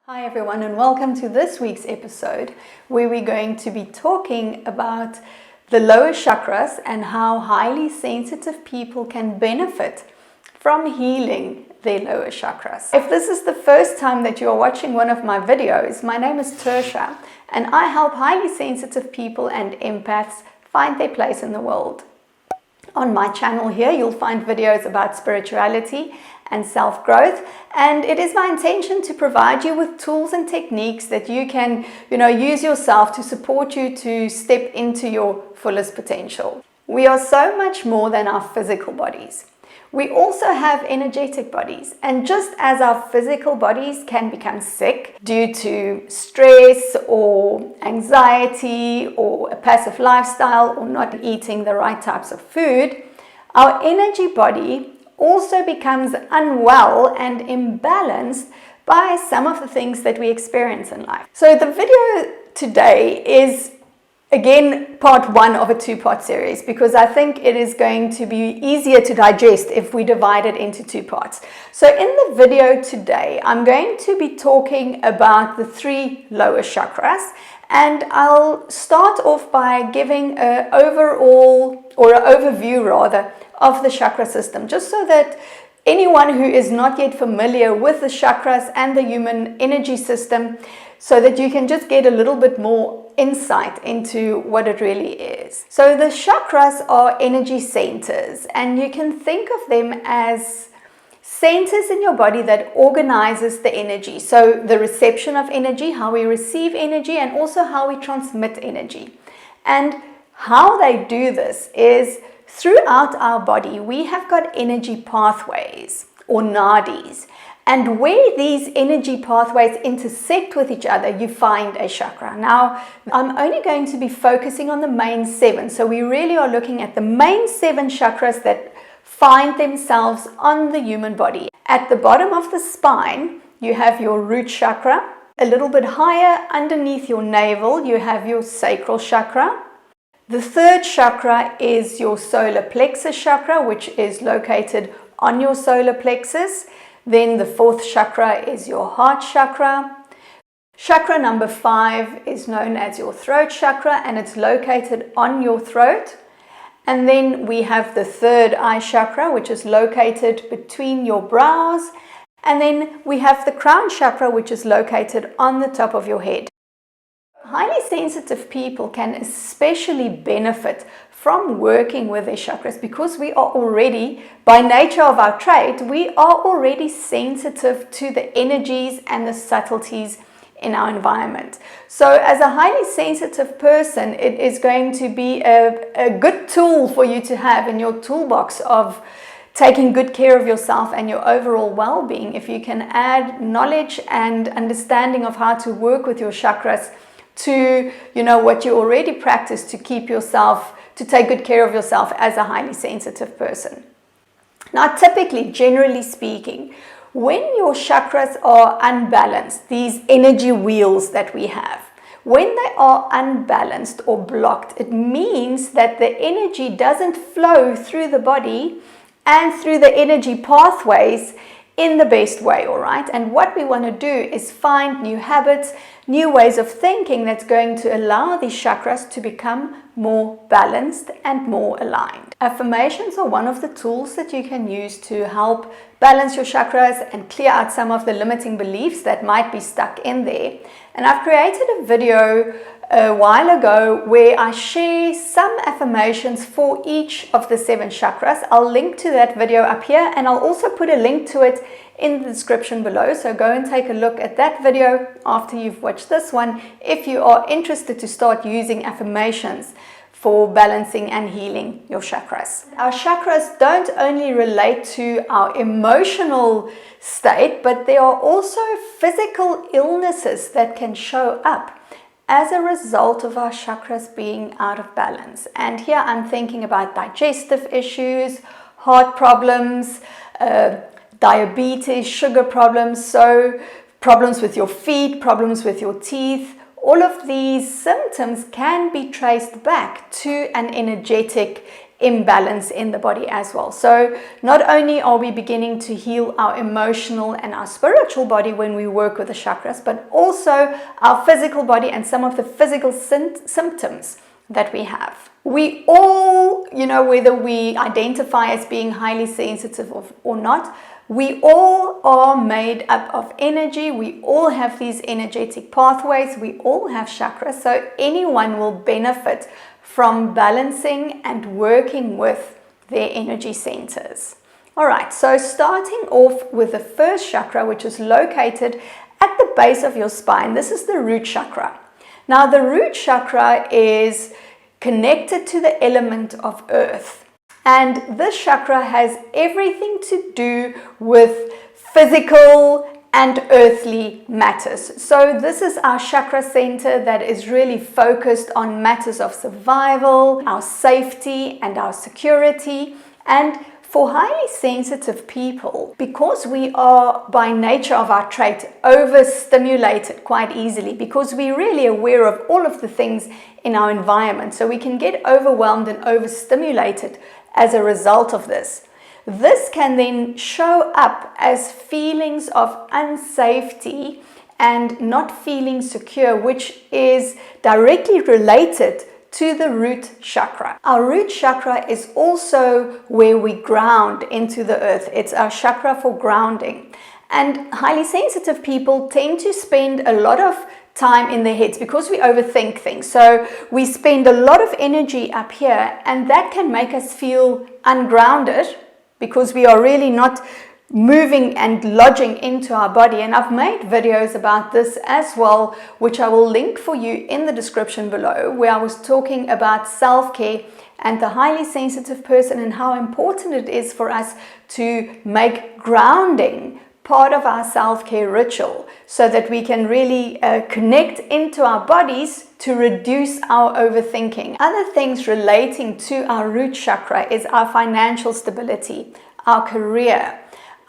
Hi everyone, and welcome to this week's episode where we're going to be talking about the lower chakras and how highly sensitive people can benefit from healing their lower chakras. If this is the first time that you are watching one of my videos, my name is Tertia and I help highly sensitive people and empaths find their place in the world. On my channel here, you'll find videos about spirituality and self-growth, and it is my intention to provide you with tools and techniques that you can, use yourself to support you to step into your fullest potential. We are so much more than our physical bodies. We also have energetic bodies, and just as our physical bodies can become sick due to stress or anxiety or a passive lifestyle or not eating the right types of food, our energy body also becomes unwell and imbalanced by some of the things that we experience in life. So the video today is again part one of a two-part series because I think it is going to be easier to digest if we divide it into two parts. So in the video today, I'm going to be talking about the three lower chakras, and I'll start off by giving an overall or an overview rather of the chakra system, just so that anyone who is not yet familiar with the chakras and the human energy system, so that you can just get a little bit more insight into what it really is. So the chakras are energy centers, and you can think of them as centers in your body that organizes the energy. So the reception of energy, how we receive energy, and also how we transmit energy. And how they do this is throughout our body, we have got energy pathways or nadis. And where these energy pathways intersect with each other, you find a chakra. Now, I'm only going to be focusing on the main seven. So we really are looking at the main seven chakras that find themselves on the human body. At the bottom of the spine, you have your root chakra. A little bit higher underneath your navel, you have your sacral chakra. The third chakra is your solar plexus chakra, which is located on your solar plexus. Then the fourth chakra is your heart chakra. Chakra number 5 is known as your throat chakra, and it's located on your throat. And then we have the third eye chakra, which is located between your brows. And then we have the crown chakra, which is located on the top of your head. Highly sensitive people can especially benefit from working with their chakras because we are already, by nature of our trait, we are already sensitive to the energies and the subtleties in our environment. So as a highly sensitive person, it is going to be a good tool for you to have in your toolbox of taking good care of yourself and your overall well-being. If you can add knowledge and understanding of how to work with your chakras to what you already practice to keep yourself, to take good care of yourself as a highly sensitive person. Now, typically, generally speaking, when your chakras are unbalanced, these energy wheels that we have, when they are unbalanced or blocked, it means that the energy doesn't flow through the body and through the energy pathways in the best way, all right? And what we want to do is find new habits, new ways of thinking that's going to allow these chakras to become more balanced and more aligned. Affirmations are one of the tools that you can use to help balance your chakras and clear out some of the limiting beliefs that might be stuck in there. And I've created a video a while ago where I share some affirmations for each of the 7 chakras. I'll link to that video up here, and I'll also put a link to it in the description below. So go and take a look at that video after you've watched this one if you are interested to start using affirmations for balancing and healing your chakras. Our chakras don't only relate to our emotional state, but there are also physical illnesses that can show up as a result of our chakras being out of balance. And here I'm thinking about digestive issues, heart problems, diabetes, sugar problems, so problems with your feet, problems with your teeth. All of these symptoms can be traced back to an energetic imbalance in the body as well. So not only are we beginning to heal our emotional and our spiritual body when we work with the chakras, but also our physical body and some of the physical symptoms that we have. We all, whether we identify as being highly sensitive or not, we all are made up of energy. We all have these energetic pathways. We all have chakras. So anyone will benefit from balancing and working with their energy centers. All right, so starting off with the first chakra, which is located at the base of your spine. This is the root chakra. Now, the root chakra is connected to the element of earth. And this chakra has everything to do with physical and earthly matters. So this is our chakra center that is really focused on matters of survival, our safety and our security. And for highly sensitive people, because we are by nature of our trait overstimulated quite easily, because we're really aware of all of the things in our environment, so we can get overwhelmed and overstimulated as a result of this. This can then show up as feelings of unsafety and not feeling secure, which is directly related to the root chakra. Our root chakra is also where we ground into the earth. It's our chakra for grounding. And highly sensitive people tend to spend a lot of time in their heads because we overthink things. So we spend a lot of energy up here, and that can make us feel ungrounded because we are really not moving and lodging into our body. And I've made videos about this as well, which I will link for you in the description below, where I was talking about self-care and the highly sensitive person and how important it is for us to make grounding part of our self-care ritual so that we can really connect into our bodies to reduce our overthinking. Other things relating to our root chakra is our financial stability, our career,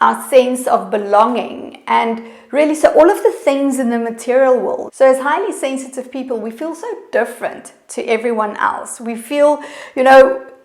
our sense of belonging, and really so all of the things in the material world. So as highly sensitive people, we feel so different to everyone else. We feel,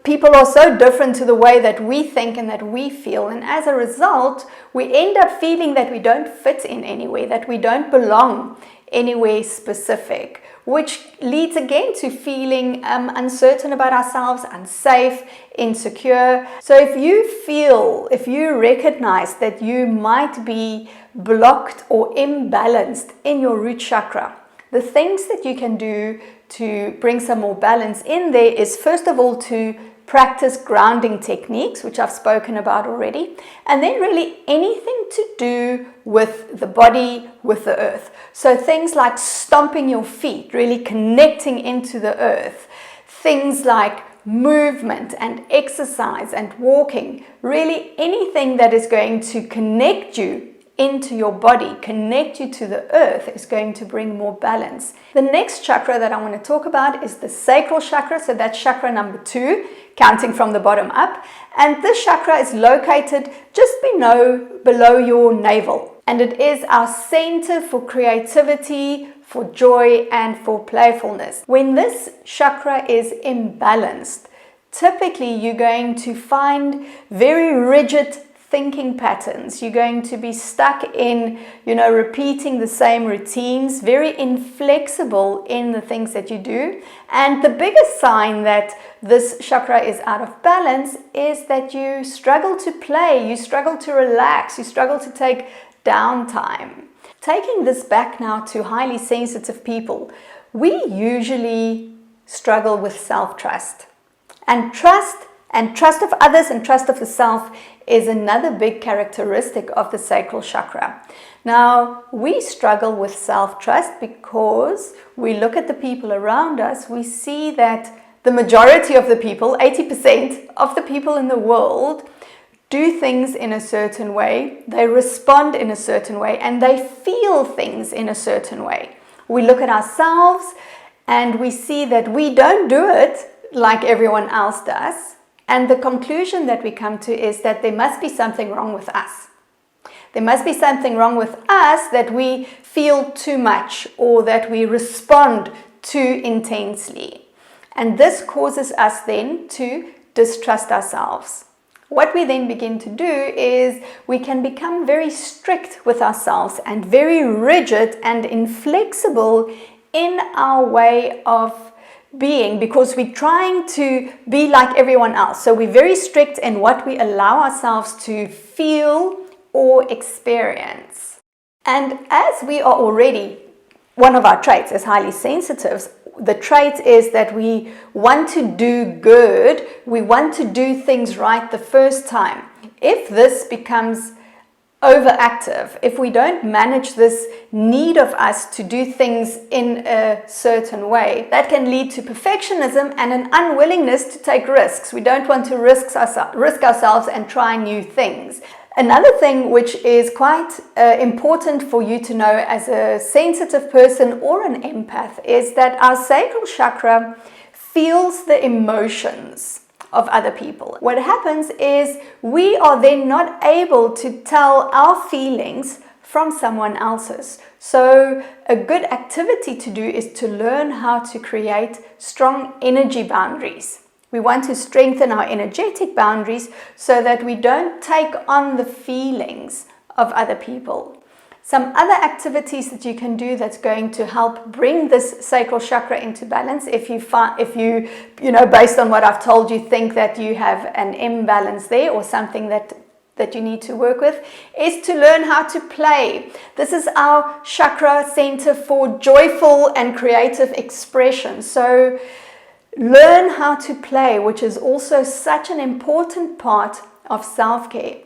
people are so different to the way that we think and that we feel. And as a result, we end up feeling that we don't fit in anywhere, that we don't belong anywhere specific, which leads again to feeling uncertain about ourselves, unsafe, insecure. So if you recognize that you might be blocked or imbalanced in your root chakra, the things that you can do to bring some more balance in there is, first of all, to practice grounding techniques, which I've spoken about already, and then really anything to do with the body, with the earth. So things like stomping your feet, really connecting into the earth, things like movement and exercise and walking, really anything that is going to connect you into your body, connect you to the earth, is going to bring more balance. The next chakra that I want to talk about is the sacral chakra. So that's chakra number 2, counting from the bottom up. And this chakra is located just below your navel. And it is our center for creativity, for joy, and for playfulness. When this chakra is imbalanced, typically you're going to find very rigid thinking patterns. You're going to be stuck in, repeating the same routines, very inflexible in the things that you do. And the biggest sign that this chakra is out of balance is that you struggle to play, you struggle to relax, you struggle to take downtime. Taking this back now to highly sensitive people, we usually struggle with self-trust. And trust of others and trust of the self is another big characteristic of the sacral chakra. Now, we struggle with self-trust because we look at the people around us, we see that the majority of the people, 80% of the people in the world, do things in a certain way, they respond in a certain way, and they feel things in a certain way. We look at ourselves and we see that we don't do it like everyone else does. And the conclusion that we come to is that there must be something wrong with us. There must be something wrong with us, that we feel too much or that we respond too intensely. And this causes us then to distrust ourselves. What we then begin to do is we can become very strict with ourselves and very rigid and inflexible in our way of being, because we're trying to be like everyone else. So we're very strict in what we allow ourselves to feel or experience. And as we are already, one of our traits as highly sensitives, the trait is that we want to do good, we want to do things right the first time. If this becomes overactive, if we don't manage this need of us to do things in a certain way, that can lead to perfectionism and an unwillingness to take risks. We don't want to risk ourselves and try new things. Another thing which is quite important for you to know as a sensitive person or an empath is that our sacral chakra feels the emotions of other people. What happens is we are then not able to tell our feelings from someone else's. So a good activity to do is to learn how to create strong energy boundaries. We want to strengthen our energetic boundaries so that we don't take on the feelings of other people. Some other activities that you can do that's going to help bring this sacral chakra into balance, if you based on what I've told you, think that you have an imbalance there or something that you need to work with, is to learn how to play. This is our chakra center for joyful and creative expression. So learn how to play, which is also such an important part of self-care.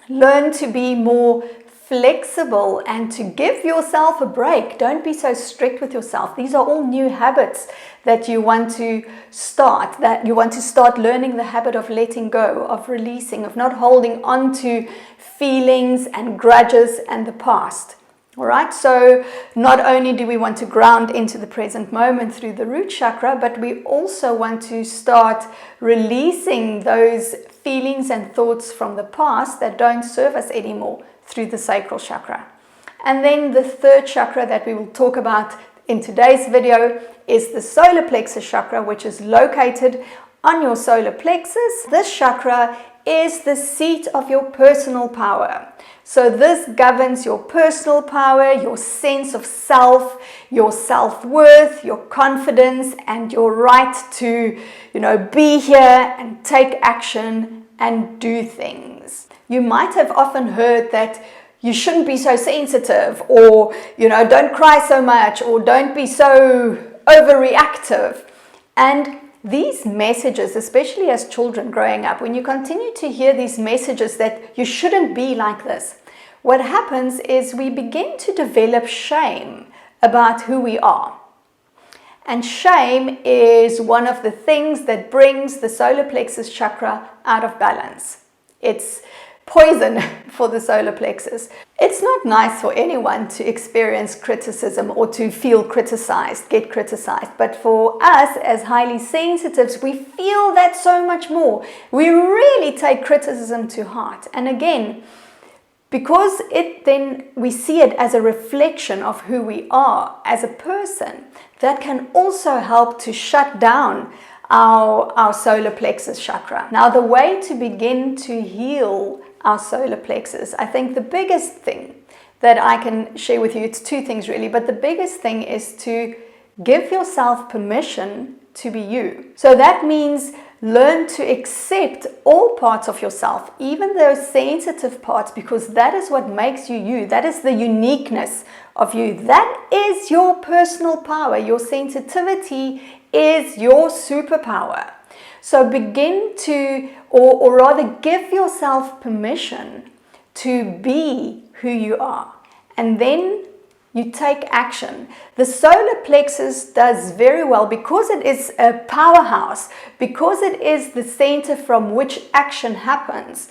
Learn to be more flexible and to give yourself a break. Don't be so strict with yourself. These are all new habits that you want to start, learning the habit of letting go, of releasing, of not holding on to feelings and grudges and the past. All right, so not only do we want to ground into the present moment through the root chakra, but we also want to start releasing those feelings and thoughts from the past that don't serve us anymore through the sacral chakra. And then the third chakra that we will talk about in today's video is the solar plexus chakra, which is located on your solar plexus. This chakra is the seat of your personal power. So this governs your personal power, your sense of self, your self-worth, your confidence, and your right to, be here and take action and do things. You might have often heard that you shouldn't be so sensitive, or, don't cry so much, or don't be so overreactive. And these messages, especially as children growing up, when you continue to hear these messages that you shouldn't be like this, what happens is we begin to develop shame about who we are. And shame is one of the things that brings the solar plexus chakra out of balance. It's poison for the solar plexus. It's not nice for anyone to experience criticism or to feel criticized, get criticized. But for us as highly sensitives, we feel that so much more. We really take criticism to heart. And again, because we see it as a reflection of who we are as a person, that can also help to shut down our solar plexus chakra. Now, the way to begin to heal our solar plexus, I think the biggest thing that I can share with you, it's two things really, but the biggest thing is to give yourself permission to be you. So that means learn to accept all parts of yourself, even those sensitive parts, because that is what makes you you. That is the uniqueness of you. That is your personal power. Your sensitivity is your superpower. So begin to, or rather give yourself permission to be who you are. And then you take action. The solar plexus does very well because it is a powerhouse, because it is the center from which action happens.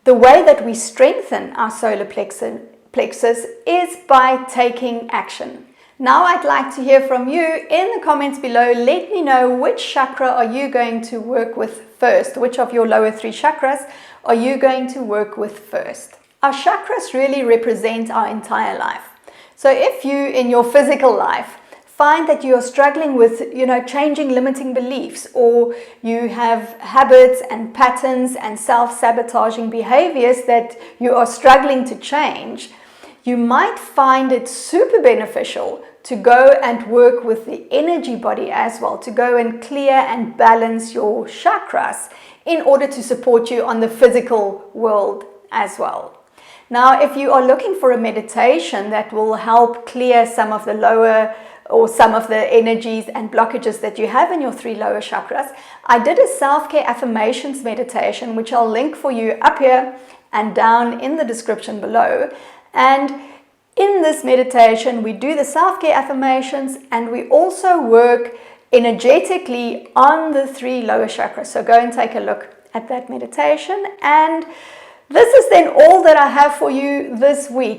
The way that we strengthen our solar plexus is by taking action. Now I'd like to hear from you in the comments below. Let me know which chakra are you going to work with first? Which of your lower three chakras are you going to work with first? Our chakras really represent our entire life. So if you, in your physical life, find that you are struggling with, changing limiting beliefs, or you have habits and patterns and self-sabotaging behaviors that you are struggling to change, you might find it super beneficial to go and work with the energy body as well, to go and clear and balance your chakras in order to support you on the physical world as well. Now, if you are looking for a meditation that will help clear some of the lower or some of the energies and blockages that you have in your 3 lower chakras, I did a self-care affirmations meditation, which I'll link for you up here and down in the description below. And in this meditation, we do the self-care affirmations, and we also work energetically on the 3 lower chakras. So go and take a look at that meditation. And this is then all that I have for you this week.